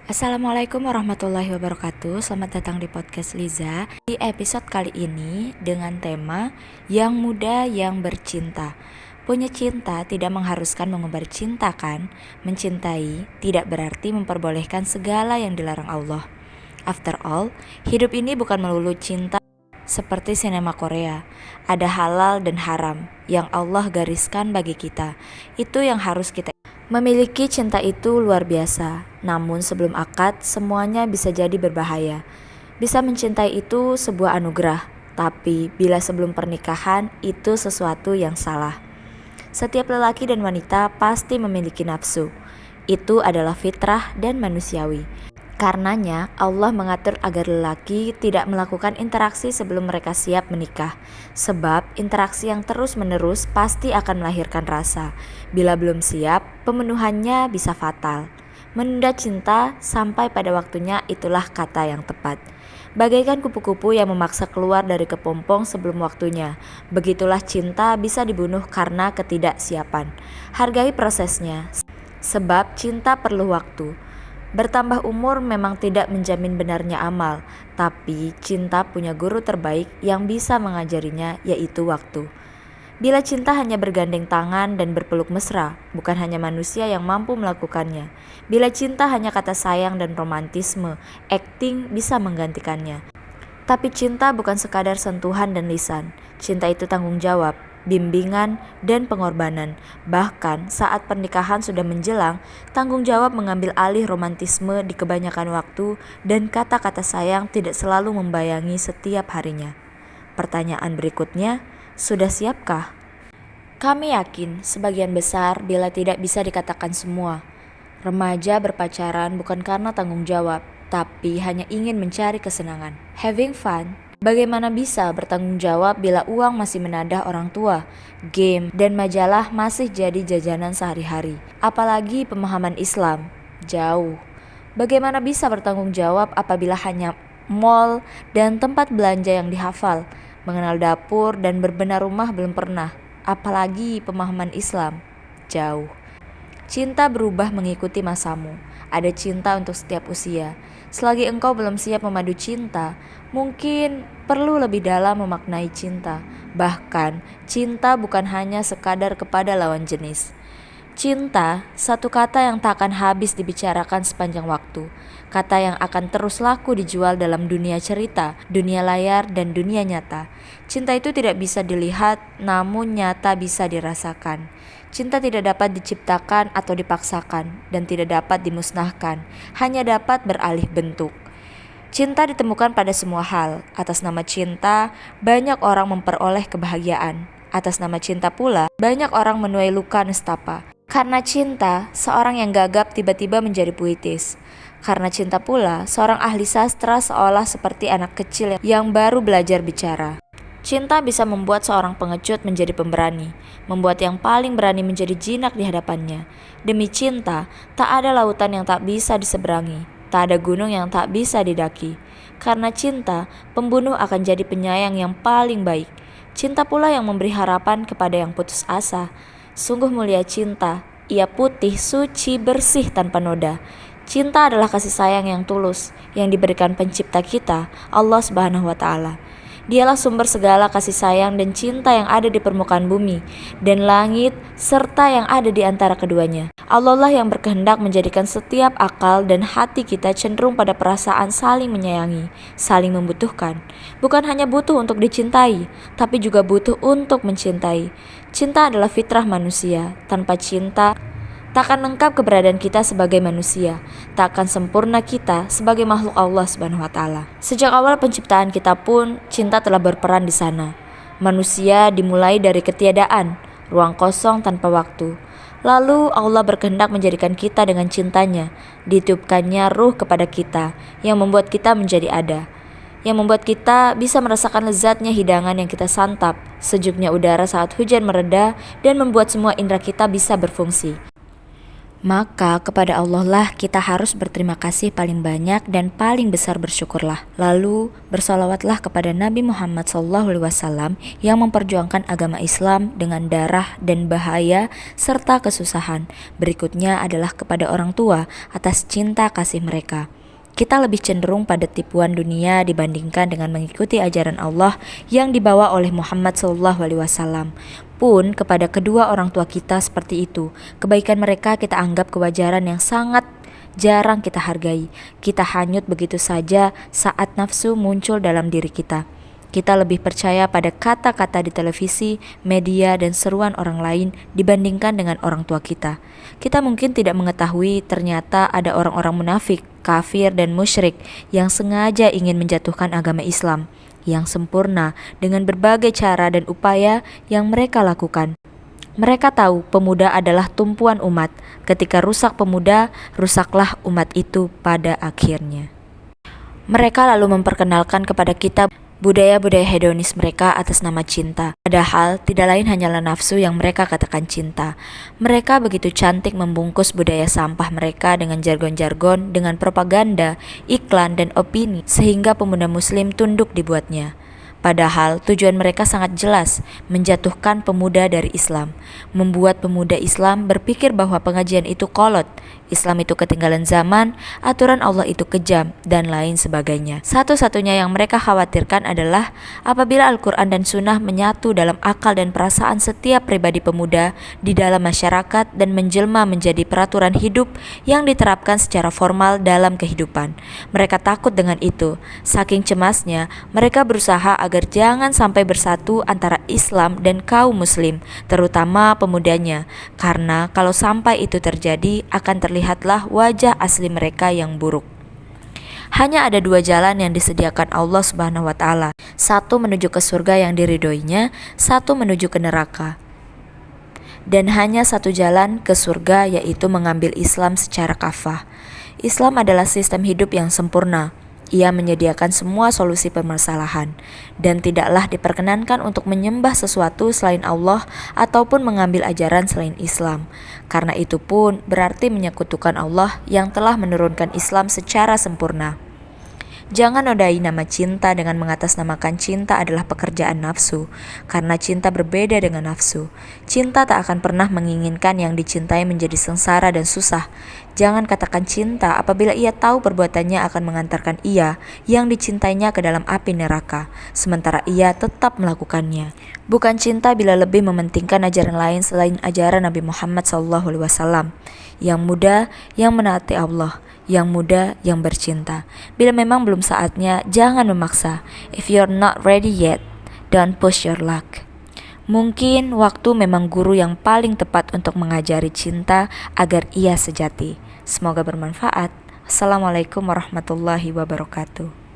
Assalamualaikum warahmatullahi wabarakatuh. Selamat datang di podcast Liza. Di episode kali ini dengan tema Yang Muda Yang Bercinta. Punya cinta tidak mengharuskan mengumbar cinta kan? Mencintai tidak berarti memperbolehkan segala yang dilarang Allah. After all, hidup ini bukan melulu cinta seperti sinema Korea. Ada halal dan haram yang Allah gariskan bagi kita. Itu yang harus kita. Memiliki cinta itu luar biasa, namun sebelum akad semuanya bisa jadi berbahaya. Bisa mencintai itu sebuah anugerah, tapi bila sebelum pernikahan itu sesuatu yang salah. Setiap lelaki dan wanita pasti memiliki nafsu. Itu adalah fitrah dan manusiawi. Karenanya, Allah mengatur agar lelaki tidak melakukan interaksi sebelum mereka siap menikah. Sebab interaksi yang terus-menerus pasti akan melahirkan rasa. Bila belum siap, pemenuhannya bisa fatal. Menunda cinta sampai pada waktunya itulah kata yang tepat. Bagaikan kupu-kupu yang memaksa keluar dari kepompong sebelum waktunya. Begitulah cinta bisa dibunuh karena ketidaksiapan. Hargai prosesnya, sebab cinta perlu waktu. Bertambah umur memang tidak menjamin benarnya amal, tapi cinta punya guru terbaik yang bisa mengajarinya, yaitu waktu. Bila cinta hanya bergandeng tangan dan berpeluk mesra, bukan hanya manusia yang mampu melakukannya. Bila cinta hanya kata sayang dan romantisme, akting bisa menggantikannya. Tapi cinta bukan sekadar sentuhan dan lisan. Cinta itu tanggung jawab, bimbingan, dan pengorbanan. Bahkan saat pernikahan sudah menjelang, tanggung jawab mengambil alih romantisme di kebanyakan waktu dan kata-kata sayang tidak selalu membayangi setiap harinya. Pertanyaan berikutnya, sudah siapkah? Kami yakin sebagian besar bila tidak bisa dikatakan semua. Remaja berpacaran bukan karena tanggung jawab, tapi hanya ingin mencari kesenangan. Having fun. Bagaimana bisa bertanggung jawab bila uang masih menadah orang tua, game, dan majalah masih jadi jajanan sehari-hari? Apalagi pemahaman Islam, jauh. Bagaimana bisa bertanggung jawab apabila hanya mall dan tempat belanja yang dihafal, mengenal dapur dan berbenah rumah belum pernah? Apalagi pemahaman Islam, jauh. Cinta berubah mengikuti masamu. Ada cinta untuk setiap usia. Selagi engkau belum siap memadu cinta, mungkin perlu lebih dalam memaknai cinta. Bahkan, cinta bukan hanya sekadar kepada lawan jenis. Cinta, satu kata yang tak akan habis dibicarakan sepanjang waktu. Kata yang akan terus laku dijual dalam dunia cerita, dunia layar, dan dunia nyata. Cinta itu tidak bisa dilihat, namun nyata bisa dirasakan. Cinta tidak dapat diciptakan atau dipaksakan, dan tidak dapat dimusnahkan, hanya dapat beralih bentuk. Cinta ditemukan pada semua hal. Atas nama cinta, banyak orang memperoleh kebahagiaan. Atas nama cinta pula, banyak orang menuai luka nestapa. Karena cinta, seorang yang gagap tiba-tiba menjadi puitis. Karena cinta pula, seorang ahli sastra seolah seperti anak kecil yang baru belajar bicara. Cinta bisa membuat seorang pengecut menjadi pemberani, membuat yang paling berani menjadi jinak di hadapannya. Demi cinta, tak ada lautan yang tak bisa diseberangi, tak ada gunung yang tak bisa didaki. Karena cinta, pembunuh akan jadi penyayang yang paling baik. Cinta pula yang memberi harapan kepada yang putus asa. Sungguh mulia cinta, ia putih, suci, bersih tanpa noda. Cinta adalah kasih sayang yang tulus, yang diberikan pencipta kita, Allah Subhanahu wa Ta'ala. Dialah sumber segala kasih sayang dan cinta yang ada di permukaan bumi dan langit serta yang ada di antara keduanya. Allah lah yang berkehendak menjadikan setiap akal dan hati kita cenderung pada perasaan saling menyayangi, saling membutuhkan. Bukan hanya butuh untuk dicintai, tapi juga butuh untuk mencintai. Cinta adalah fitrah manusia. Tanpa cinta, tak akan lengkap keberadaan kita sebagai manusia, tak akan sempurna kita sebagai makhluk Allah Subhanahu wa Ta'ala. Sejak awal penciptaan kita pun, cinta telah berperan di sana. Manusia dimulai dari ketiadaan, ruang kosong tanpa waktu. Lalu Allah berkehendak menjadikan kita dengan cintanya, ditiupkannya ruh kepada kita, yang membuat kita menjadi ada. Yang membuat kita bisa merasakan lezatnya hidangan yang kita santap, sejuknya udara saat hujan mereda, dan membuat semua indera kita bisa berfungsi. Maka kepada Allah lah kita harus berterima kasih paling banyak dan paling besar bersyukurlah. Lalu bersalawatlah kepada Nabi Muhammad SAW yang memperjuangkan agama Islam dengan darah dan bahaya serta kesusahan. Berikutnya adalah kepada orang tua atas cinta kasih mereka. Kita lebih cenderung pada tipuan dunia dibandingkan dengan mengikuti ajaran Allah yang dibawa oleh Muhammad SAW. Pun kepada kedua orang tua kita seperti itu. Kebaikan mereka kita anggap kewajaran yang sangat jarang kita hargai. Kita hanyut begitu saja saat nafsu muncul dalam diri kita. Kita lebih percaya pada kata-kata di televisi, media, dan seruan orang lain dibandingkan dengan orang tua kita. Kita mungkin tidak mengetahui ternyata ada orang-orang munafik, kafir, dan musyrik yang sengaja ingin menjatuhkan agama Islam yang sempurna dengan berbagai cara dan upaya yang mereka lakukan. Mereka tahu pemuda adalah tumpuan umat. Ketika rusak pemuda, rusaklah umat itu pada akhirnya. Mereka lalu memperkenalkan kepada kita budaya-budaya hedonis mereka atas nama cinta. Padahal tidak lain hanyalah nafsu yang mereka katakan cinta. Mereka begitu cantik membungkus budaya sampah mereka dengan jargon-jargon, dengan propaganda, iklan, dan opini, sehingga pemuda muslim tunduk dibuatnya. Padahal tujuan mereka sangat jelas, menjatuhkan pemuda dari Islam, membuat pemuda Islam berpikir bahwa pengajian itu kolot, Islam itu ketinggalan zaman, aturan Allah itu kejam, dan lain sebagainya. Satu-satunya yang mereka khawatirkan adalah apabila Al-Quran dan Sunnah menyatu dalam akal dan perasaan setiap pribadi pemuda di dalam masyarakat dan menjelma menjadi peraturan hidup yang diterapkan secara formal dalam kehidupan. Mereka takut dengan itu. Saking cemasnya, mereka berusaha agar jangan sampai bersatu antara Islam dan kaum muslim, terutama pemudanya, karena kalau sampai itu terjadi akan terlihatlah wajah asli mereka yang buruk. Hanya ada dua jalan yang disediakan Allah Subhanahu wa Ta'ala, satu menuju ke surga yang diridhoinya, satu menuju ke neraka. Dan hanya satu jalan ke surga, yaitu mengambil Islam secara kafah. Islam adalah sistem hidup yang sempurna. Ia menyediakan semua solusi permasalahan dan tidaklah diperkenankan untuk menyembah sesuatu selain Allah ataupun mengambil ajaran selain Islam. Karena itu pun berarti menyekutukan Allah yang telah menurunkan Islam secara sempurna. Jangan nodai nama cinta dengan mengatasnamakan cinta adalah pekerjaan nafsu, karena cinta berbeda dengan nafsu. Cinta tak akan pernah menginginkan yang dicintai menjadi sengsara dan susah. Jangan katakan cinta apabila ia tahu perbuatannya akan mengantarkan ia yang dicintainya ke dalam api neraka, sementara ia tetap melakukannya. Bukan cinta bila lebih mementingkan ajaran lain selain ajaran Nabi Muhammad SAW. Yang muda, yang menaati Allah. Yang muda, yang bercinta. Bila memang belum saatnya, jangan memaksa. If you're not ready yet, don't push your luck. Mungkin waktu memang guru yang paling tepat untuk mengajari cinta agar ia sejati. Semoga bermanfaat. Assalamualaikum warahmatullahi wabarakatuh.